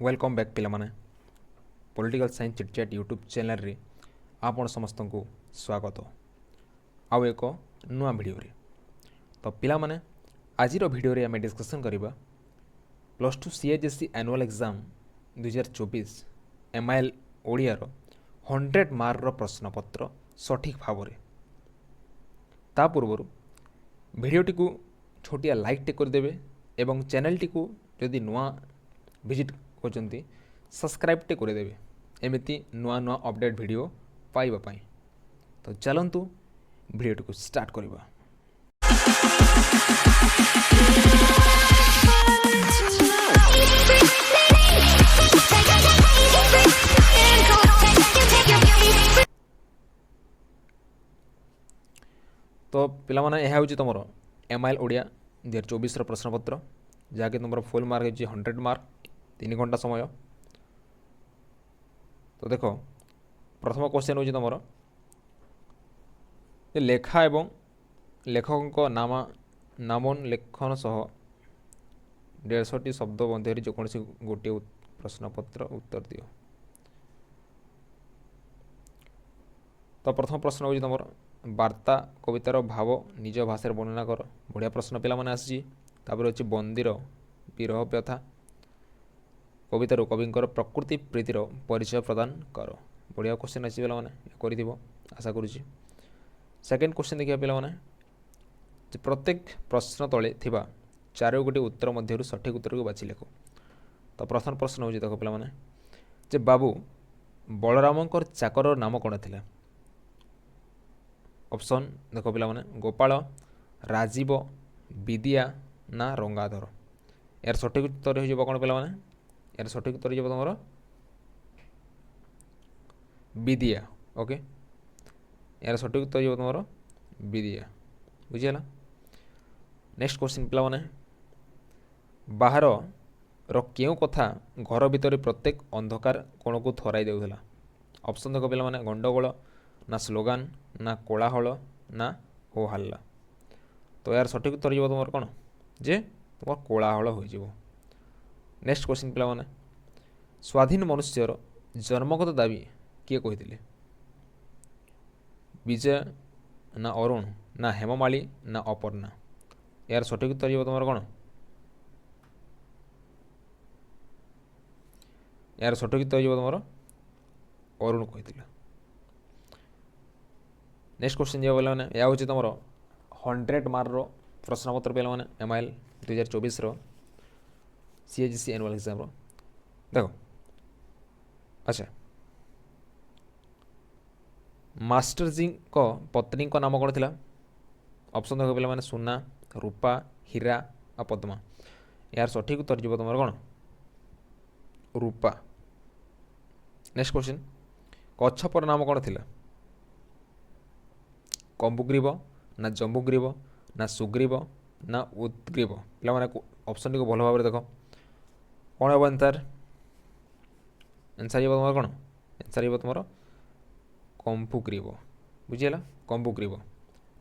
Welcome back पिलामाने political science chitchat YouTube channel रे आपण समस्त को स्वागत आउ एक नुआ वीडियो रे। तो पिलामाने आजिर वीडियो रे आमे डिस्कशन करिबा plus two CHSC annual exam 2024 MIL Odia रो 100 मार्क रो प्रश्नपत्र सठिक भाव रे। ता पूर्व वीडियोटी को छोटिया लाइक टे कर देबे एवं चैनल टी को यदि नुआ विजिट करचंती सब्सक्राइब टे कर देबे एमिति नुआ नुआ अपडेट वीडियो पाइबा पाई। तो चलंतु वीडियोटी को स्टार्ट करबा। तो पिला माने यह हूँ तुम एमआईएल ओडिया 2024 प्रश्नपत्र जहाँकि तुम फुल मार्क हो 100 मार्क 3 घंटा समय। तो देख प्रथम क्वेश्चन हूँ तुम लेखा एवं लेखकों नामोल्लेखन सह 150 शब्द मध्य जेकोसी गोटे प्रश्नपत्र उत्तर दियो। तो प्रथम प्रश्न हूँ तुम वार्ता कवितार भाव निज भाषा वर्णना कर। बढ़िया प्रश्न पिला माने आसी। तापर अच्छी बंदीर विरह व्यथा कवितार कविंकर प्रकृति प्रीतिर परिचय प्रदान कर। बढ़िया क्वेश्चन अच्छी पिला माने कर आशा करुँची। सेकेंड क्वेश्चन देखिए पिला माने प्रत्येक प्रश्न तले थिबा 4 गोटी उत्तर मध्य सठिक उत्तर को बाछि लेख। तो प्रथम प्रश्न हूँ देख पिला माने जे बाबू बलरामंकर चाकर नाम कौन थिला। ऑप्शन देख पिला माने गोपाल राजीव विद्या ना रंगाधर। यार सठिक उत्तर हो कौन पिला माने यार सठिक उत्तर हो तुम विद्या। ओके यार सठिक उत्तर हो तुम विद्या बुझीगला। नेक्स्ट क्वेश्चन पिला माने बाहर रो क्यों कथा घर भितर प्रत्येक अंधकार कोण को थराई देउथला। ऑप्शन देख पिला माने गंडगोल ना स्लोगान ना कोलाहल ना हो हल्ला। तो यार सठिक उत्तर हो तुम कौन जे तुम कोलाहल हो। नेक्स्ट क्वेश्चन पिला माने स्वाधीन मनुष्यर जन्मगत दाबी किए कही। विजय ना अरुण ना हेममाली ना अपर्णा। यार सठिक उत्तर हो तुम कौन यार सठिक उत्तर हो तुम अरुण कही। नेक्स्ट क्वेश्चन जो बोला या हूँ तुम 100 मार्क प्रश्नपत्र पे मैंने एमआईएल 2024 सीएचएससी एनुअल एग्जाम देख। अच्छा मास्टर जी को पत्नी को नाम कौन थिला। ऑप्शन देख पे मैंने सुना रूपा हीरा आ पद्मा। यार सठिक उत्तर जो तुम कौन रूपा। नेक्स्ट क्वेश्चन कच्छपर नाम कौन थिला। कंबुग्रीव ना जम्बुग्रीव ना सुग्रीव ना उद्ग्रीव। पे मैंने ऑप्शन टी भल भाव देख कौन हम आंसर आंसर तुम कौन आंसर तुम कंबुग्रीव बुझीगला कंबुग्रीव।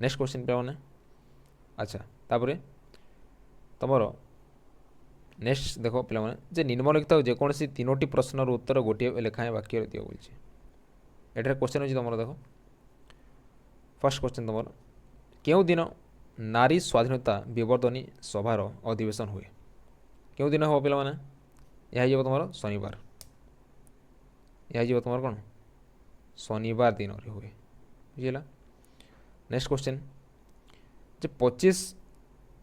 नेक्स्ट क्वेश्चन पे मैंने अच्छा तापर तुम नेक्स्ट देख पे मैंने निम्नलिखित जेकोसी 3टी प्रश्नर उत्तर गोटे लेखाएं वाक्य दियो बोलছি। एठार क्वेश्चन हो तुम देख फर्स्ट क्वेश्चन तुम क्यों दिन नारी स्वाधीनता विवर्धनी सभार अधिवेशन हुए। क्यों दिन हम पे मैंने यह तुम शनिवार। यह तुम कौन शनिवार दिन हुए बुझीगला। नेक्स्ट क्वेश्चन जे 25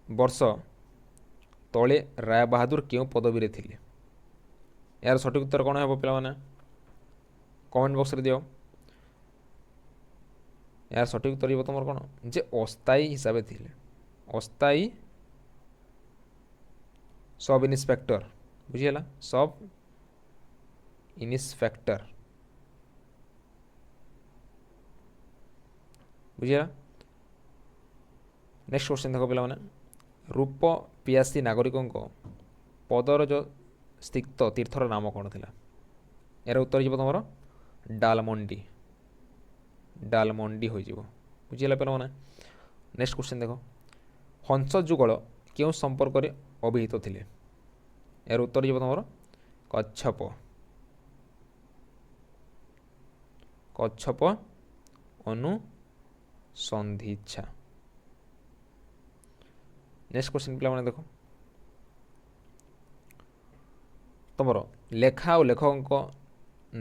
वर्ष तले राय बहादुर क्यों पदवी थे। यार सठिक उत्तर कौन है पे मैंने कमेंट बॉक्स रे दियो। यार सठिक उत्तर हो तुम कौन जे अस्थायी हिसाब थे अस्थायी sub inspector बुझीगला sub inspector बुझीगला। Next question देख पे मैंने रूप पियासी नागरिकों पदर जो स्थित तीर्थर नाम कौन थिला। यार उत्तर हो तुम डालमंडी डालमंडी हो बुझीगला पे मैंने। नेक्स्ट क्वेश्चन देख हंस जुगल क्यों संपर्क में अभिहित थे। यार उत्तर हो तुम କଚ୍ଛପ କଚ୍ଛପ ଅନୁସନ୍ଧିଚ୍ଛା। ନେକ୍ସଟ क्वेश्चन ପିଲାମାନେ ଦେଖ ତୁମର ଲେଖା ଆଉ ଲେଖକଙ୍କ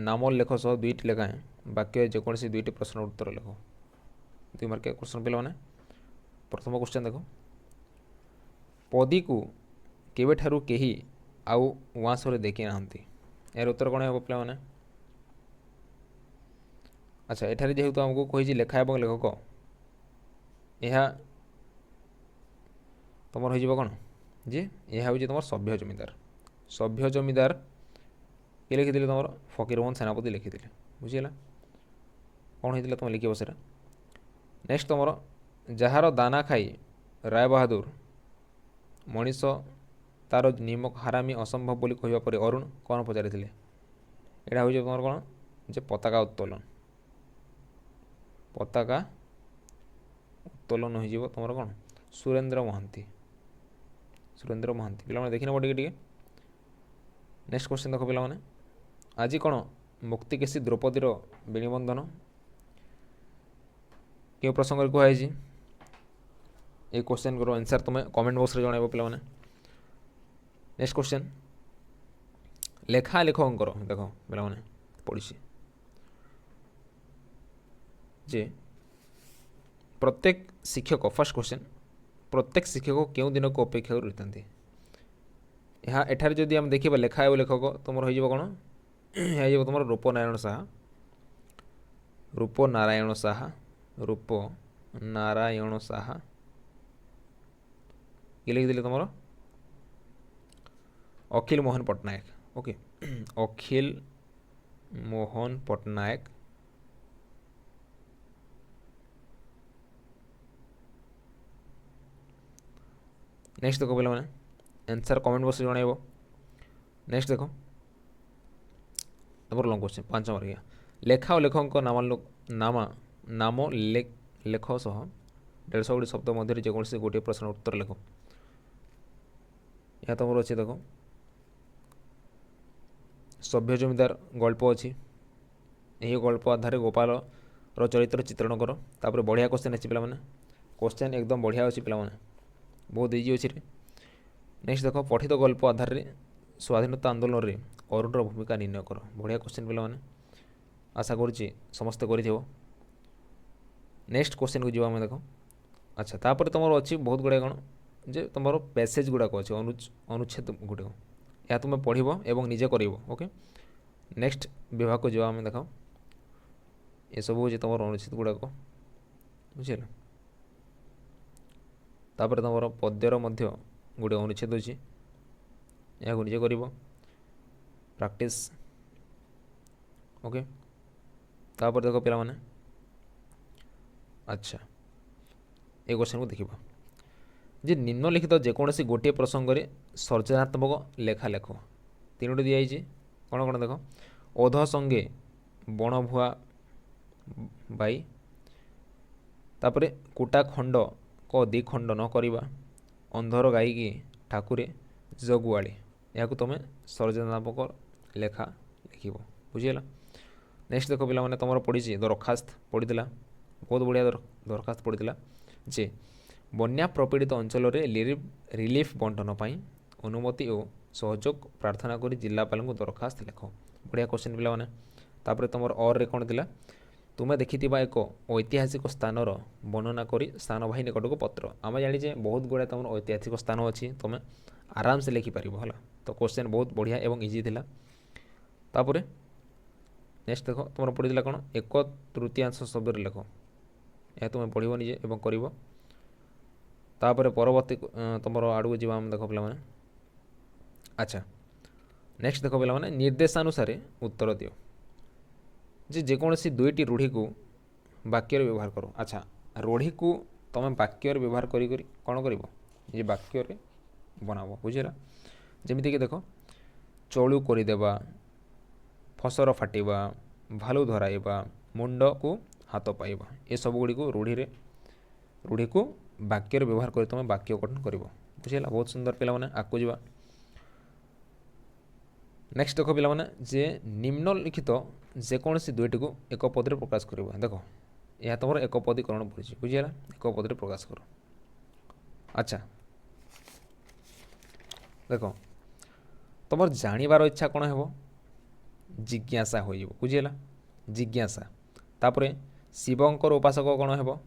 ନାମ ଲେଖ ସହ ଦୁଇଟି ଲେଖାଏଁ ବାକ୍ୟରେ ଯେକୌଣସି ଦୁଇଟି ପ୍ରଶ୍ନର ଉତ୍ତର ଲେଖ। 2 ମାର୍କିଆ क्वेश्चन ପିଲାମାନେ। ପ୍ରଥମ क्वेश्चन ଦେଖ ପଦୀକୁ କେବେଠାରୁ କେହି ଆଉ ଉଆଁସରେ ଦେଖି ନାହାନ୍ତି। ଏହାର ଉତ୍ତର କ'ଣ ହେବ ପିଲାମାନେ? ଆଚ୍ଛା ଏଠାରେ ଯେହେତୁ ଆମକୁ କହିଛି ଲେଖା ଏବଂ ଲେଖକ, ଏହା ତୁମର ହୋଇଯିବ କ'ଣ ଯେ ଏହା ହେଉଛି ତୁମର ସଭ୍ୟ ଜମିଦାର। ସଭ୍ୟ ଜମିଦାର କିଏ ଲେଖିଥିଲେ? ତୁମର ଫକୀରମୋହନ ସେନାପତି ଲେଖିଥିଲେ। ବୁଝିହେଲା କ'ଣ ହେଇଥିଲା ତୁମେ ଲେଖିବ ସେଇଟା। ନେକ୍ସଟ ତୁମର ଯାହାର ଦାନା ଖାଇ ରାୟ ବାହାଦୁର ମଣିଷ ତାର ନିୟମକ ହାରାମି ଅସମ୍ଭବ ବୋଲି କହିବା ପରେ ଅରୁଣ କ'ଣ ପଚାରିଥିଲେ? ଏଇଟା ହେଉଛି ତୁମର କ'ଣ ଯେ ପତାକା ଉତ୍ତୋଳନ। ପତାକା ଉତ୍ତୋଳନ ହୋଇଯିବ ତୁମର କ'ଣ ସୁରେନ୍ଦ୍ର ମହାନ୍ତି। ସୁରେନ୍ଦ୍ର ମହାନ୍ତି ପିଲାମାନେ ଦେଖିନେବ ଟିକେ ଟିକେ। ନେକ୍ସଟ क्वेश्चन ଦେଖ ପିଲାମାନେ ଆଜି କ'ଣ ମୁକ୍ତିକେଶୀ ଦ୍ରୌପଦୀର ବେଣୀବନ୍ଧନ କେଉଁ ପ୍ରସଙ୍ଗରେ କୁହାଯାଇଛି? এই क्वेश्चनର आंसर तुम कमेंट बॉक्स रे जणाइबो पिलाମାନେ। नेक्स्ट क्वेश्चन लेखा लेखकर देख पिलाମାନେ पढ़ी जे प्रत्येक शिक्षक फर्स्ट क्वेश्चन प्रत्येक शिक्षक क्यों दिन को अपेक्षा रही यहाँ एठार जदि आम देखा लेखा और लेखक तुम हो कौन हो तुम रूपनारायण साहा रूपनारायण साहा रूपनारायण साहा ये लिखिले तुम अखिल मोहन पट्टनायक। ओके अखिल मोहन पट्टनायक नेक्स्ट देखो पे आंसर कमेंट बॉक्स में जनइब। नेक्स्ट देखो तुम लंग क्वेश्चन 5 नंबर गया लेखा और लेखक नाम लेख सह 150 गोटी शब्द मध्य जेकोसी गोटे प्रश्न उत्तर लेख। यहाँ तुम अच्छे देख सभ्य जमीदार गल्प अच्छी यही गल्प आधार गोपाल चरित्र चित्रण कर तापर बढ़िया क्वेश्चन अच्छी पे क्वेश्चन एकदम बढ़िया अच्छी पे बहुत इजी अच्छी। नेक्स्ट देख पठित गल्प आधार स्वाधीनता आंदोलन में अरुणर भूमिका निर्णय कर बढ़िया क्वेश्चन पे आशा करुच्ची समस्ते कर। नेक्स्ट क्वेश्चन को जी देख अच्छा तापर तुम अच्छी बहुत गुड़ाए कौन जे तुम पैसेज गुड़ाक अच्छे अनुच्छेद गुड़ाक या तुम पढ़ और निजे कर। ओके नेक्स्ट विभाग को जावा देख ये सब हूँ तुम अनुच्छेद गुड़ाक बुझे तापर तुम पद्यर मध्य गोटे अनुच्छेद अच्छी या निजे कर प्रैक्टिस। ओके तापर देख पिला माने अच्छा ये क्वेश्चन को देखा जे निम्नलिखित जेकोसी गोटे प्रसंग में सर्जनात्मक लेखा लेख 3टी दिखाई कौन कौन देख ओध संगे बणभुआ बाई तापर कुटा खंड को दिखंड न करवा अंधर गाईकी ठाकुरे जगुआड़ी या तुम सर्जनात्मक लेखा लिख बुझीगला। नेक्स्ट देख पे तुम पढ़ी दरखास्त पढ़ी बहुत बढ़िया दरखास्त पड़ी जे बन्या प्रपीड़ित अंचल रिलीफ बंटन पर अनुमति और सहयोग प्रार्थना कर जिलापाल को दरखास्त लेख बढ़िया क्वेश्चन पे तापर तुम और रे कौन थिला तुम्हें देखि एक ऐतिहासिक स्थान वर्णना कर स्थान भाई निकट को पत्र आम जाचे बहुत गुड़ा तुम ऐतिहासिक स्थान अच्छी तुम आराम से लिखिपार है तो क्वेश्चन बहुत बढ़िया एवं इजी थिला। तापर नेक्स्ट देख तुम पड़ी कौन 1/3 शब्द लेख यह तुम पढ़ निजे एवं कर तापर परवर्ती तुम आड़ को देख पे अच्छा नेक्स्ट देख पे निर्देशानुसार उत्तर दियो जे जेकोसी 2टी रूढ़ी को वाक्य व्यवहार करो। अच्छा रूढ़ी को तुम वाक्य व्यवहार करी कौन कर वाक्य बनाब बुझेगा जमीक देख चलू करदेवा फसर फाटिबा भालू धराइबा मुंड को हाथ पाइबा ये सब गुड़ी को रूढ़ी को वाक्य व्यवहार कर तुम वाक्य गठन कर बुझेगा बहुत सुंदर पे आगे जा। नेक्स्ट देख पे जे निम्नलिखित जेकोसी दुईटी को एक पद प्रकाश कर देख यह तुम एक पदीकरण पड़ी बुझीगला एक पद प्रकाश कर। अच्छा देख तुम जानिबार इच्छा कौन है जिज्ञासा हो बुझीगला जिज्ञासा तापर शिवंकर उपासक कौन है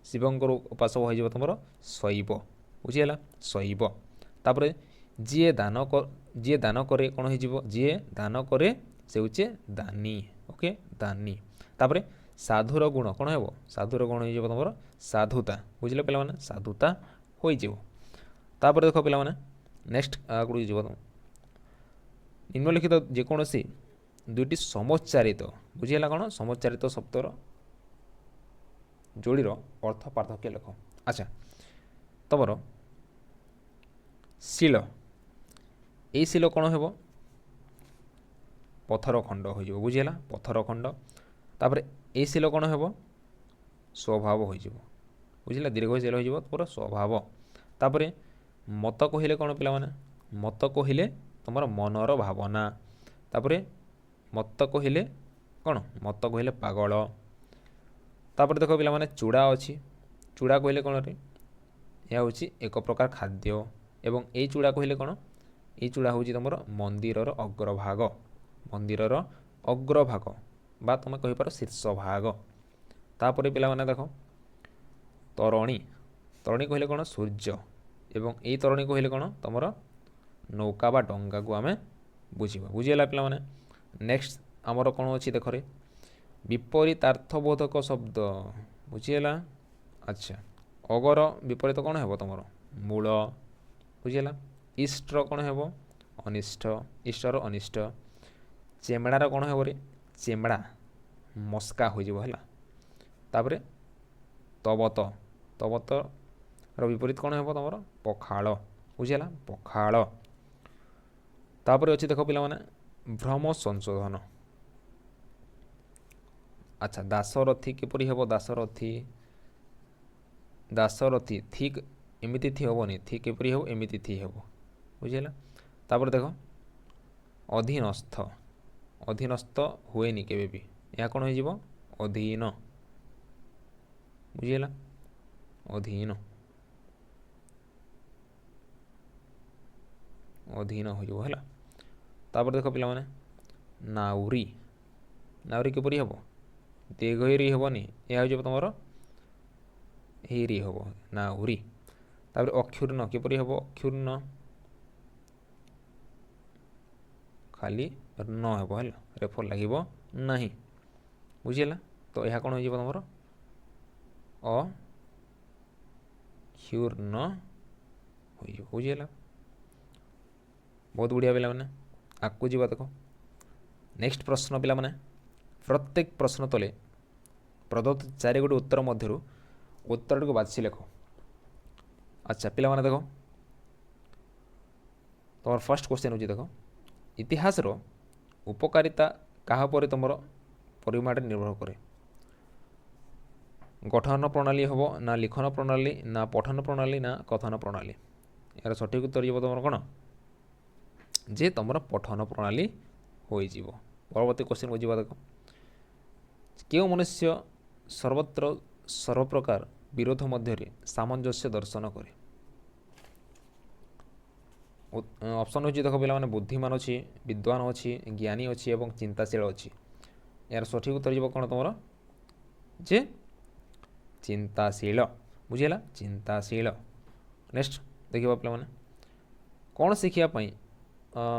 शिवंकर उपासक हो तुम शैव बुझीगला शैव तापर जी दान करे कौन हो जी दान करे से हूँ दानी ओके दानी तापर साधुर गुण कौन है साधुर गुण हो तुम साधुता बुझे पे साधुता हो देख पे नेक्स्ट आगे जीव तुम निम्नलिखित जेकोसी दुईटी समोच्चारित बुझीगला कौन समोच्चारित शब्दर जोड़ीर अर्थ पार्थक्य लेख। अच्छा तुम शील ये शील कौन हो पथर खंड हो बुझीगला पथर खंड तापर ए शील कौन हो स्वभाव हो बुझीगला दीर्घ शील हो तुम स्वभाव तापर मत कहले कौन पे मत कहले तुम मनर भावना तापर मत कहले कौन मत कहले पागल तापर देख पे चूड़ा अच्छी चूड़ा कहले कौन रे यह हूँ एक प्रकार खाद्य एवं ये चूड़ा कहले कौन ये चूड़ा हूँ तुम मंदिर अग्रभाग मंदिर अग्रभाग बा तुम कहीपर शीर्ष भाग तापर पे देख तरणी तरणी कहले कौन सूर्य एवं ये तरणी कहले कौन तुम नौका बा डंगा को आम बुझा बुझीगला पे नेक्स्ट आमर कौन अच्छी देख रे विपरीतार्थबोधक शब्द बुझीगला। अच्छा अगर विपरीत कौन है तुम मूल बुझीगला इष्टर कौन है अनिष्ट इष्टर अनिष्ट चेमड़ार कौन है रे चेमड़ा मस्का हो तापर तबत तबत विपरीत कौन है तुम पखाल बुझीगला पखाल तापर अच्छी देख पे भ्रम संशोधन। अच्छा दासरथी किपरि हे दासरथी दासरथी ठीक एमती थी हेनी थी किपरि हे एमती थी हे बुझीगला तापर देख अधीनस्थ अधीनस्थ हुएनि केबे भी यह कौन हो अधीन बुझीगला अधीन अधीन हो तापर देख पे नाउरी नाउरी किपरि हे दीर्घरी हेनी यह हो तुम हिरी हम नाउरी तापर अक्षुर्ण किपरि हे अक्षुर्ण खाली न हे रेफर लगे ना बुझीगला तो यह कौन हो तुम अक्षुर्ण हो बुझीगला बहुत बढ़िया पे आगू जा देख नेक्स्ट प्रश्न पे प्रत्येक प्रश्न तले प्रदत्त 4 गोटी उत्तर मध्य उत्तर को बाछी लेख। अच्छा पे देख तुम फर्स्ट क्वेश्चन हो देख इतिहास उपकारिता क्या तुम परिमाण निर्भर करे गठन प्रणाली हम ना लिखन प्रणाली ना पठन प्रणाली ना कथन प्रणाली यार सठिक उत्तर जीव तुम कौन जे तुम पठन प्रणाली हो परवर्ती क्वेश्चन को जीवा देख क्यों मनुष्य सर्वत्र सर्वप्रकार विरोध मध्य सामंजस्य दर्शन करे ऑप्शन हो देख पे बुद्धिमान अच्छी विद्वान अच्छी ज्ञानी अच्छी और चिंताशील अच्छी यार सठिक उत्तर जीव कौन तुम जे चिंताशील बुझीगला चिंताशील। नेक्स्ट देखिए पे कौन शिखापी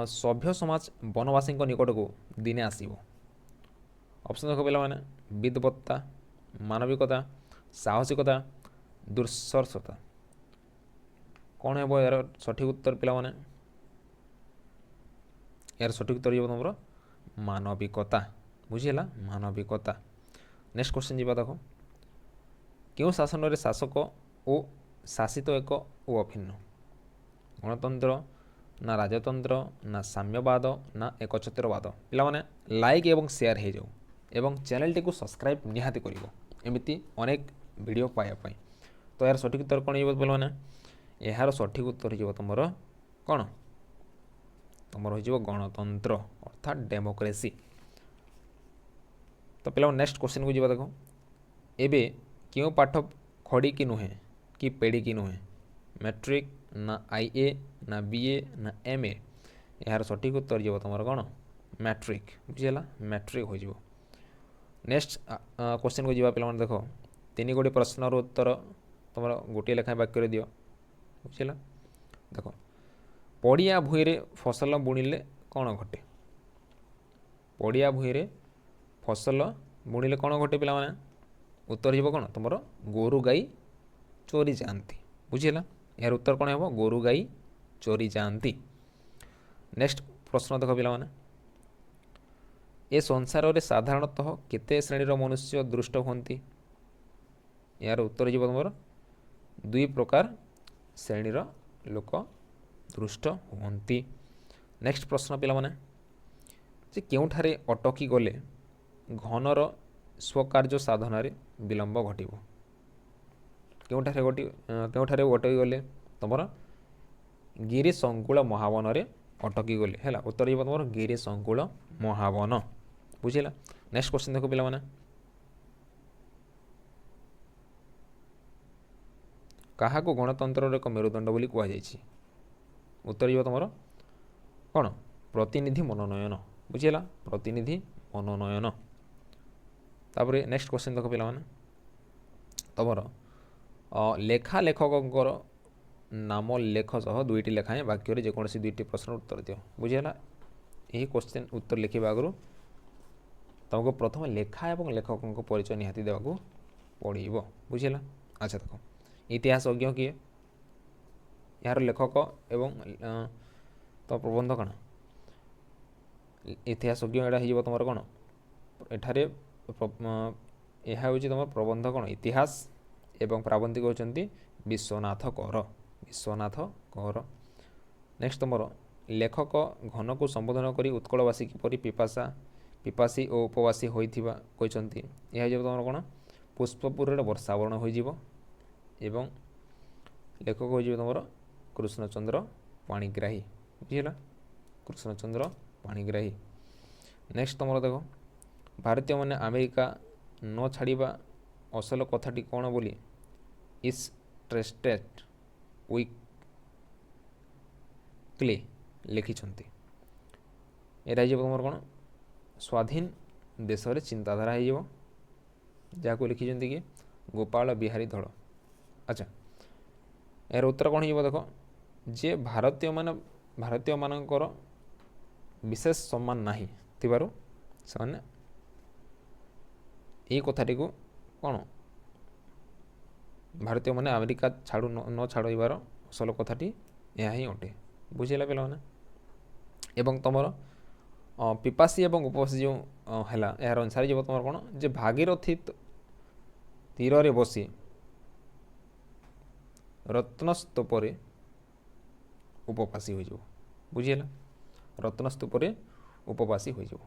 सभ्य समाज वनवासी निकट को दिने आसब ऑप्शन देख पे विद्वत्ता मानविकता साहसिकता दुर्सरसता कौन है यार सठिक उत्तर पे यार सठिक उत्तर जीव तुम मानविकता बुझीगला मानविकता। नेक्स्ट क्वेश्चन जीवा देख क्यों शासन रे शासक और शासित एक और अभिन्न गणतंत्र ना राजतंत्र ना साम्यवाद ना एकछत्रवाद पे लाइक एवं शेयर हो जाओ एवं चैनल टी को सब्सक्राइब निहाती करिवो एमिति अनेक वीडियो पाइबा तो यार सठिक उत्तर कौन हो पे यार सठिक उत्तर हो तुम कौन तुमर हो गणतंत्र अर्थात डेमोक्रेसी। तो पे नेक्स्ट क्वेश्चन को जी देख एबे क्यों पाठ खड़ी कि नुहे कि पेड़ी कि नुहे मैट्रिक ना आईए ना बीए ना एमए यार सठिक उत्तर जीव तुम कौन मैट्रिक बुझीगला मैट्रिक हो। नेक्स्ट क्वेश्चन को जी पे देख तीन गोटी प्रश्नर उत्तर तुम गोटे लेखाएं वाक्य दियो बुझीगला। देख पड़िया भूईरे फसल बुणिले कौन घटे पड़िया भूईरे फसल बुणिले कौन घटे पे उत्तर जीव कौन तुम गोरु गाई चोरी जाती बुझीगला। यार उत्तर कौन हम गोरु गाई चोरी जाती। नेक्स्ट प्रश्न देख पे ए संसार में साधारणतः केते श्रेणीर मनुष्य दृष्ट होती यार उत्तर जीव तुम दुई प्रकार श्रेणीर लोक दृष्ट होती। नेक्स्ट प्रश्न पे जे केउठारे अटकी गले घनर स्वकार्य साधन विलंब घटव केउठारे अटकी गले तुम गिरी संकुल महावन अटकी गले है उत्तर जीव तुम गिरी संकुल महावन बुझीला। नेक्स्ट क्वेश्चन देखो पे क्या गणतंत्र एक मेरुदंड बोली कहुई उत्तर जीव तुम कौन प्रतिनिधि मनोनयन बुझीगला प्रतिनिधि मनोनयन। तापर नेक्स्ट क्वेश्चन देख पे तुम लेखा लेखक नाम लेख सह दुईटी लेखाएं वाक्य जेकोसी दुईटी प्रश्न उत्तर दियो बुझीगला। यही क्वेश्चन उत्तर लिखा आगु तुमको प्रथम लेखा और लेखकों परिचय निहाती देवाक पड़ो बुझीगला। अच्छा देख इतिहासज्ञ किए यार लेखक एवं तो प्रबंध कण इतिहासज्ञ एटा हो तुम कौन एठारे यह हूँ तुम प्रबंध कौन इतिहास एवं प्राबंधिक होती विश्वनाथ कौर। नेक्स्ट तुम लेखक घन को संबोधन कर उत्कलवासी किपरि पिपासी और उपवासी होइथिबा कहते यह तुम कौन पुष्पपुर वर्षावरण हो लेखक हो तुम कृष्णचंद्र पाणिग्राही बुझीगला कृष्णचंद्र पाणिग्राही। नेक्स्ट तुम देख भारतीय मैंने अमेरिका न छाड़ा असल कथाटी कौन बोली इज ट्रस्टेड वीकली लिखिंट यहाँ तुम कौन स्वाधीन देश चिंताधारा हो जहाँ लिखिं कि गोपाल बिहारी धड़। अच्छा यार उत्तर कौन हो देख जे भारतीय मानकर विशेष सम्मान नहीं थिबारु से यही कथाटी को कौन भारतीय माने अमेरिका छाड़ू न छाड़बार असल कथाटी यह ही अटे बुझेगा पे एवं तुम पिपासी और उपवासी जो है यार अनुसार जब तुम कौन जे भागीरथी तीर बसी रत्नस्तूपर उपवासी हो बुझीगला रत्नस्तूपर उपवासी हो।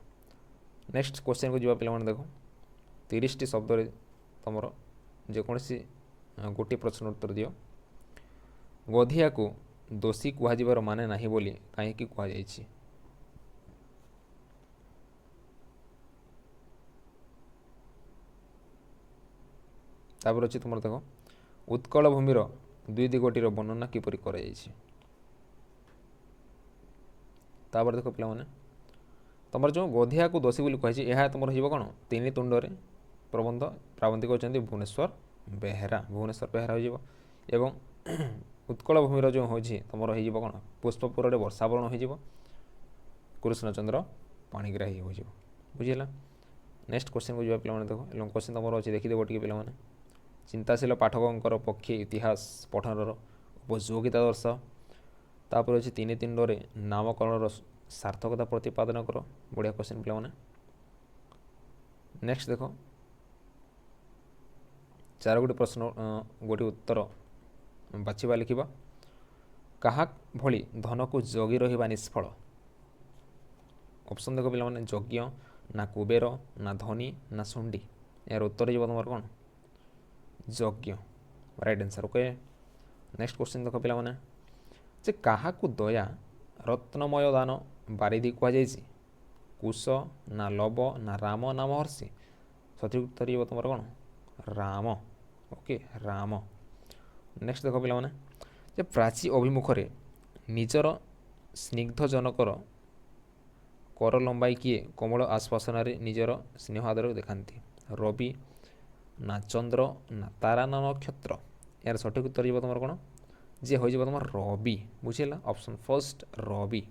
नेक्स्ट क्वेश्चन को जब पे देख 30 शब्द तुम जेकोसी गोटे प्रश्न उत्तर दियो गधिया को दोषी कहुवर माने नहीं बोली कहीं कहुई तापर अच्छी तुम देख उत्कल भूमिर दुई दिगटीर वर्णना किपरि तापर देख पे तुम जो गधिया को दोषी बोली कही यह तुम कौन तीन तुंडरे प्रबंध प्राबंधिक होती भुवनेश्वर बेहेरा हो उत्कल भूमिर जो हो तुम हो कौन पुष्पपुर वर्षावरण हो कृष्णचंद्र पाणिग्राही हो बुझीगला। नेक्स्ट क्वेश्चन को जब पे देख क्वेश्चन तुम अच्छी देखीदेव टे पे चिंताशील पाठकों पक्षे इतिहास पठनर उपयोगिता दर्श तापर अच्छे तीन तिंडरे नामकरण सार्थकता प्रतिपादन कर बढ़िया क्वेश्चन पे नेक्स्ट देख 4 गोटी प्रश्न गोटी उत्तर बाछा लिखा क्या भली धन को जगी रहा निष्फल ऑप्शन देखो पे यज्ञ ना कुबेर ना धनी ना सुंडी यार उत्तर जीव तुम कौन यज्ञ right answer okay. Next question देख पे क्या दया रत्नमय दान ବାରିଧି କୁହାଯାଇଛି? କୁଶ ନା ଲବ ନା ରାମ ନା ମହର୍ଷି? ସଠିକ୍ ଉତ୍ତର ହେବ ତୁମର କ'ଣ? ରାମ। ଓକେ, ରାମ। ନେକ୍ସଟ ଦେଖ ପିଲାମାନେ, ଯେ ପ୍ରାଚୀ ଅଭିମୁଖରେ ନିଜର ସ୍ନିଗ୍ଧଜନକର କର ଲମ୍ବାଇ କିଏ କୋମଳ ଆଶ୍ୱାସନାରେ ନିଜର ସ୍ନେହ ଆଦର ଦେଖାନ୍ତି? ରବି ନା ଚନ୍ଦ୍ର ନା ତାରା ନା ନକ୍ଷତ୍ର? ଏହାର ସଠିକ୍ ଉତ୍ତର ଯିବ ତୁମର କ'ଣ? ଯେ ହୋଇଯିବ ତୁମର ରବି। ବୁଝିହେଲା, ଅପସନ୍ ଫର୍ଷ୍ଟ ରବି।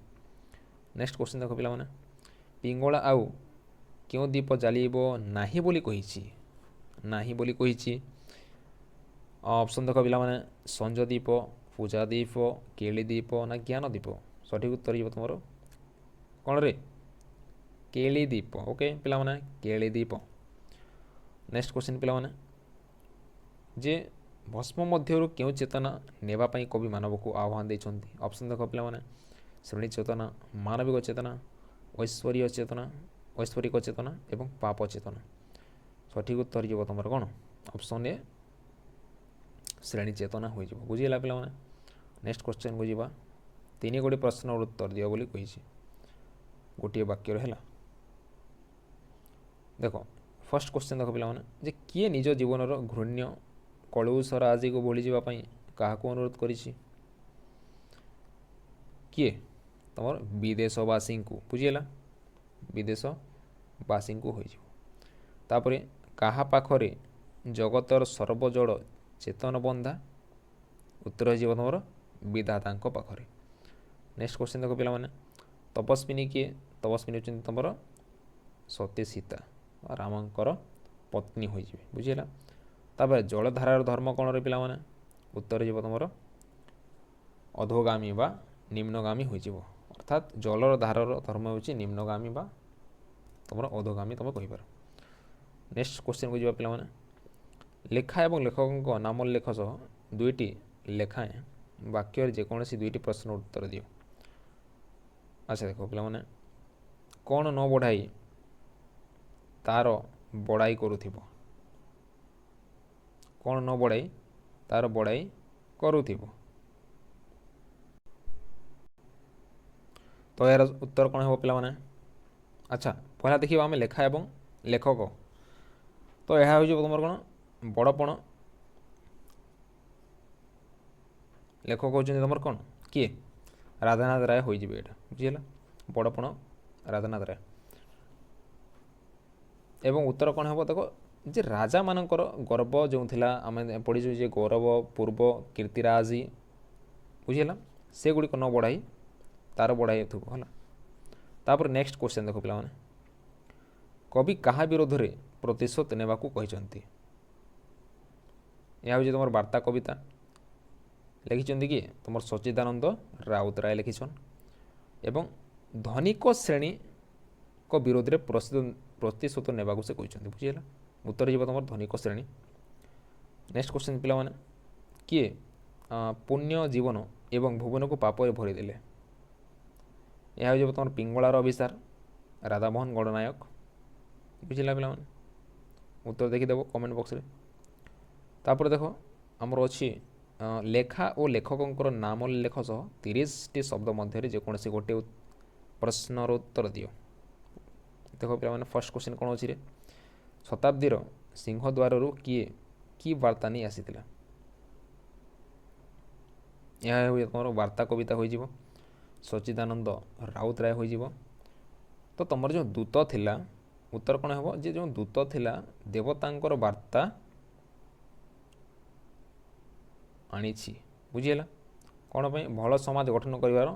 ନେକ୍ସଟ କ୍ୱେଶ୍ଚିନ୍ ଦେଖ ପିଲାମାନେ, ପିଙ୍ଗଳା ଆଉ କେଉଁ ଦ୍ୱୀପ ଜାଲିବ ନାହିଁ ବୋଲି କହିଛି? ନାହିଁ ବୋଲି କହିଛି। ଅପସନ୍ ଦେଖ ପିଲାମାନେ, ସଞ୍ଜ ଦ୍ୱୀପ, ପୂଜା ଦ୍ୱୀପ, କେଳି ଦ୍ୱୀପ ନା ଜ୍ଞାନ ଦ୍ୱୀପ? ସଠିକ୍ ଉତ୍ତର ଯିବ ତୁମର କ'ଣରେ? କେଳି ଦ୍ୱୀପ। ଓକେ ପିଲାମାନେ, କେଳି ଦ୍ୱୀପ। ନେକ୍ସଟ କ୍ୱେଶ୍ଚିନ୍ ପିଲାମାନେ, ଯେ ଭସ୍ମ ମଧ୍ୟରୁ କେଉଁ ଚେତନା ନେବା ପାଇଁ କବି ମାନବକୁ ଆହ୍ୱାନ ଦେଇଛନ୍ତି? ଅପସନ୍ ଦେଖ ପିଲାମାନେ, ଶ୍ରେଣୀ ଚେତନା, ମାନବିକ ଚେତନା, ଐଶ୍ୱରିକ ଚେତନା ଏବଂ ପାପ ଚେତନା। ସଠିକ୍ ଉତ୍ତର ଯିବ ତୁମର କ'ଣ? ଅପସନ୍ ଏ ଶ୍ରେଣୀ ଚେତନା ହୋଇଯିବ। ବୁଝିଗଲା ପିଲାମାନେ। ନେକ୍ସଟ କ୍ୱେଶ୍ଚିନ୍କୁ ଯିବା। 3 ଗୋଟି ପ୍ରଶ୍ନର ଉତ୍ତର ଦିଅ ବୋଲି କହିଛି, ଗୋଟିଏ ବାକ୍ୟରେ ହେଲା। ଦେଖ ଫର୍ଷ୍ଟ କ୍ୱେଶ୍ଚିନ୍ ଦେଖ ପିଲାମାନେ, ଯେ କିଏ ନିଜ ଜୀବନର ଘୃଣ୍ୟ କଳୁଷର ଆଜିକୁ ଭୁଲିଯିବା ପାଇଁ କାହାକୁ ଅନୁରୋଧ କରିଛି? କିଏ? ତୁମର ବିଦେଶବାସୀଙ୍କୁ। ବୁଝିହେଲା, ବିଦେଶବାସୀଙ୍କୁ ହୋଇଯିବ। ତାପରେ କାହା ପାଖରେ ଜଗତର ସର୍ବଜଡ଼ ଚେତନ ବନ୍ଧା? ଉତ୍ତର ହୋଇଯିବ ତୁମର ବିଧାତାଙ୍କ ପାଖରେ। ନେକ୍ସଟ କ୍ୱେଶ୍ଚିନ୍ ଦେଖ ପିଲାମାନେ, ତପସ୍ୱିନୀ କିଏ? ତପସ୍ୱିନୀ ହେଉଛନ୍ତି ତୁମର ସତୀ ସୀତା, ରାମଙ୍କର ପତ୍ନୀ ହୋଇଯିବେ। ବୁଝିହେଲା। ତାପରେ ଜଳଧାରାର ଧର୍ମ କ'ଣରେ ପିଲାମାନେ? ଉତ୍ତର ଯିବ ତୁମର ଅଧୋଗାମୀ ବା ନିମ୍ନଗାମୀ ହୋଇଯିବ। ଅର୍ଥାତ୍ ଜଳର ଧାରାର ଧର୍ମ ହେଉଛି ନିମ୍ନଗାମୀ ବା ତୁମର ଅଧୋଗାମୀ ତୁମେ କହିପାର। ନେକ୍ସଟ କ୍ୱେଶ୍ଚିନ୍କୁ ଯିବା ପିଲାମାନେ, ଲେଖା ଏବଂ ଲେଖକଙ୍କ ନାମ ଲେଖ ସହ 2ଟି ଲେଖାଏଁ ବାକ୍ୟରେ ଯେକୌଣସି 2ଟି ପ୍ରଶ୍ନର ଉତ୍ତର ଦିଅ। ଆଚ୍ଛା ଦେଖ ପିଲାମାନେ, କ'ଣ ନ ବଢ଼ାଇ ତାର ବଡ଼ାଇ କରୁଥିବ? କ'ଣ ନ ବଢ଼ାଇ ତାର ବଡ଼ାଇ କରୁଥିବ? ତ ଏହାର ଉତ୍ତର କ'ଣ ହେବ ପିଲାମାନେ? ଆଚ୍ଛା ପହିଲା ଦେଖିବା ଆମେ ଲେଖା ଏବଂ ଲେଖକ। ତ ଏହା ହେଉଛି ତୁମର କ'ଣ? ବଡ଼ପଣ। ଲେଖକ ହେଉଛନ୍ତି ତୁମର କ'ଣ? କିଏ? ରାଧାନାଥ ରାୟ ହୋଇଯିବେ ଏଇଟା। ବୁଝିହେଲା, ବଡ଼ପଣ ରାଧାନାଥ ରାୟ। ଏବଂ ଉତ୍ତର କ'ଣ ହେବ? ଦେଖ ଯେ ରାଜାମାନଙ୍କର ଗର୍ବ ଯେଉଁ ଥିଲା, ଆମେ ପଢ଼ିଛୁ ଯେ ଗୌରବ ପୂର୍ବ କୀର୍ତ୍ତିରାଜି। ବୁଝିହେଲା, ସେଗୁଡ଼ିକ ନ ବଢ଼ାଇ ତାର ବଢ଼ାଇଥିବ ହେଲା। ତାପରେ ନେକ୍ସଟ କ୍ୱେଶ୍ଚିନ୍ ଦେଖ ପିଲାମାନେ, କବି କାହା ବିରୋଧରେ ପ୍ରତିଶୋଧ ନେବାକୁ କହିଛନ୍ତି? ଏହା ହେଉଛି ତୁମର ବାର୍ତ୍ତା କବିତା। ଲେଖିଛନ୍ତି କିଏ? ତୁମର ସଚ୍ଚିଦାନନ୍ଦ ରାଉତରାୟ ଲେଖିଛନ୍। ଏବଂ ଧନିକ ଶ୍ରେଣୀଙ୍କ ବିରୋଧରେ ପ୍ରତିଶୋଧ ନେବାକୁ ସେ କହିଛନ୍ତି। ବୁଝିହେଲା, ଉତ୍ତର ଯିବ ତୁମର ଧନିକ ଶ୍ରେଣୀ। ନେକ୍ସଟ କ୍ୱେଶ୍ଚିନ୍ ପିଲାମାନେ, କିଏ ପୁଣ୍ୟ ଜୀବନ ଏବଂ ଭୁବନକୁ ପାପରେ ଭରିଦେଲେ? ଏହା ହେଉଛି ତୁମର ପିଙ୍ଗଳାର ଅଭିସାର, ରାଧାମୋହନ ଗଡ଼ନାୟକ। ବୁଝିଲା ପିଲାମାନେ, ଉତ୍ତର ଦେଖିଦେବ କମେଣ୍ଟ ବକ୍ସରେ। ତାପରେ ଦେଖ ଆମର ଅଛି ଲେଖା ଓ ଲେଖକଙ୍କର ନାମ ଲେଖ ସହ 30ଟି ଶବ୍ଦ ମଧ୍ୟରେ ଯେକୌଣସି ଗୋଟିଏ ପ୍ରଶ୍ନର ଉତ୍ତର ଦିଅ। ଦେଖ ପିଲାମାନେ ଫର୍ଷ୍ଟ କ୍ୱେଶ୍ଚିନ୍ କ'ଣ ଅଛି ରେ? ଶତାବ୍ଦୀର ସିଂହଦ୍ୱାରରୁ କିଏ କି ବାର୍ତ୍ତା ନେଇ ଆସିଥିଲା? ଏହା ହେଉଛି ତୁମର ବାର୍ତ୍ତା କବିତା ହୋଇଯିବ। ସଚ୍ଚିଦାନନ୍ଦ ରାଉତରାୟ ହୋଇଯିବ। ତ ତୁମର ଯେଉଁ ଦୂତ ଥିଲା, ଉତ୍ତର କ'ଣ ହେବ? ଯେ ଯେଉଁ ଦୂତ ଥିଲା ଦେବତାଙ୍କର ବାର୍ତ୍ତା ଆଣିଛି। ବୁଝିହେଲା, କ'ଣ ପାଇଁ? ଭଲ ସମାଜ ଗଠନ କରିବାର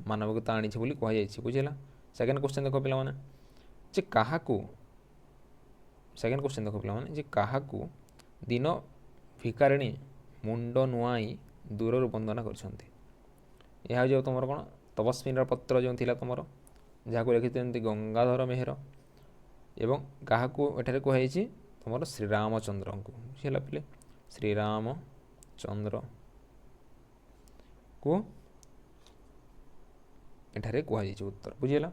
ମାନବିକତା ଆଣିଛି ବୋଲି କୁହାଯାଇଛି। ବୁଝିହେଲା। ସେକେଣ୍ଡ କ୍ୱେଶ୍ଚିନ୍ ଦେଖ ପିଲାମାନେ, ଯେ କାହାକୁ ସେକେଣ୍ଡ କ୍ୱେଶ୍ଚିନ୍ ଦେଖ ପିଲାମାନେ, ଯେ କାହାକୁ ଦିନ ଭିକାରିଣୀ ମୁଣ୍ଡ ନୁଆଁଇ ଦୂରରୁ ବନ୍ଦନା କରିଛନ୍ତି? ଏହା ହେଉଛି ତୁମର କ'ଣ? ତପସ୍ୱିନୀର ପତ୍ର ଯେଉଁ ଥିଲା ତୁମର, ଯାହାକୁ ଲେଖିଛନ୍ତି ଗଙ୍ଗାଧର ମେହେର। ଏବଂ କାହାକୁ ଏଠାରେ କୁହାଯାଇଛି? ତୁମର ଶ୍ରୀରାମଚନ୍ଦ୍ରଙ୍କୁ। ବୁଝିହେଲା ପିଲେ, ଶ୍ରୀରାମଚନ୍ଦ୍ରକୁ ଏଠାରେ କୁହାଯାଇଛି ଉତ୍ତର। ବୁଝିହେଲା।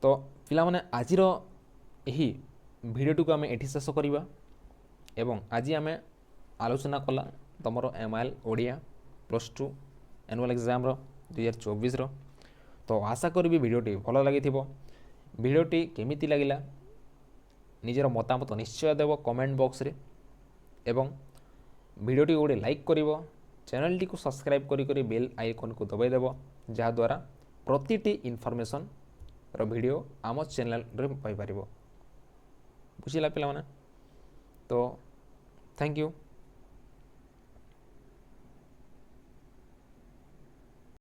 ତ ପିଲାମାନେ ଆଜିର ଏହି ଭିଡ଼ିଓଟିକୁ ଆମେ ଏଠି ଶେଷ କରିବା। ଏବଂ ଆଜି ଆମେ ଆଲୋଚନା କଲା ତୁମର MIL ଓଡ଼ିଆ +2 ଆନୁଆଲ୍ ଏକ୍ଜାମ୍ର 2024ର तो आशा करी भिडियोटी भल लगी भिडियोटी केमिति लगिला निजर मतामत निश्चय देव कमेंट बॉक्स रे एवं भिडियोटी गोटे लाइक करिवो चैनल टी को सब्सक्राइब करी बेल आइकन को दबाई देव जहाँद्वारा प्रतिटी इनफॉरमेशन रो वीडियो आम चैनल रे पाई पारिबो बुझिला पिला माने तो थैंक यू।